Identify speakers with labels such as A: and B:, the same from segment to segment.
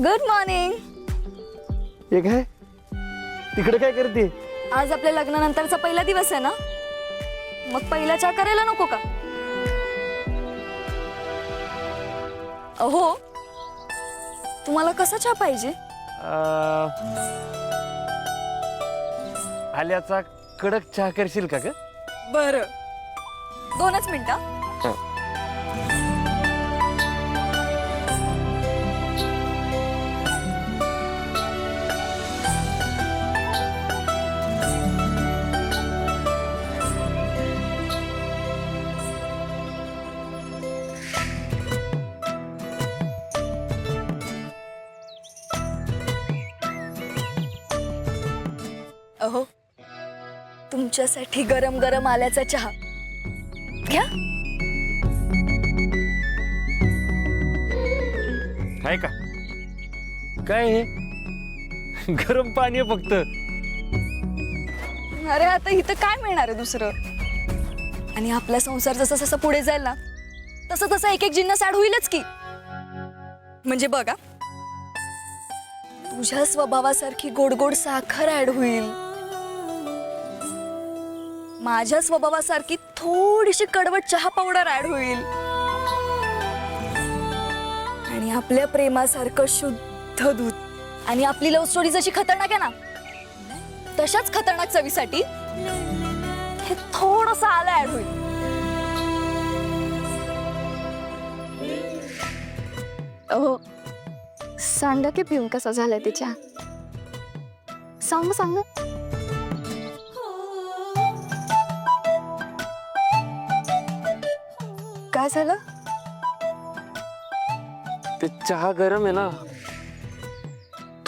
A: Good morning.
B: हे काय तिकडे काय करते?
A: आज आपल्या लग्नानंतरचा पहिला दिवस आहे ना, मग पहिला चहा करायला नको का? अहो, तुम्हाला कसा चहा पाहिजे?
B: आल्याचा कडक चहा करशील का ग?
A: बरं, 2च मिनिटं. अहो, तुमच्यासाठी गरम गरम आल्याचा चहा घ्या.
B: आहे का काय हे? गरम पाणी आहे फक्त.
A: अरे आता इथं काय मिळणार आहे दुसरं? आणि आपला संसार जसा जसा पुढे जाईल ना, तसं तसं एक एक जिन्नस ऍड होईलच की. म्हणजे बघा, तुझ्या स्वभावासारखी गोड गोड साखर ऍड होईल, माझ्या स्वभावासारखी थोडीशी कडवट चहा पावडर ऍड होईल, आणि आपल्या प्रेमासारखं शुद्ध दूध. आणि आपली लव्ह स्टोरी जशी खतरनाक आहे ना, तशाच खतरनाक चवीसाठी हे थोडंसं आलं ऍड होईल.
C: अहो, सांगा की पिऊन कसा झालाय ते चहा. सांग सांग.
A: काय झालं?
B: ते चहा गरम आहे ना,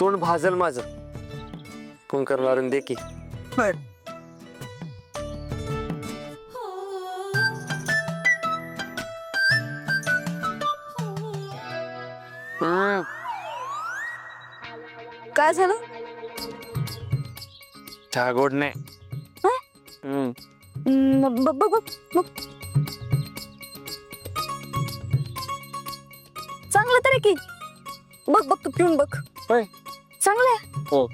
B: तोंड भाजल माझं. फोन करणार दे की.
A: बर. काय झालं?
B: चहा गोड नाही.
A: बघ बघ बघ, चांगलं तरी की. बघ बघ, तू पिऊन बघ.
B: होय.
A: चांगलं आहे.
B: हो.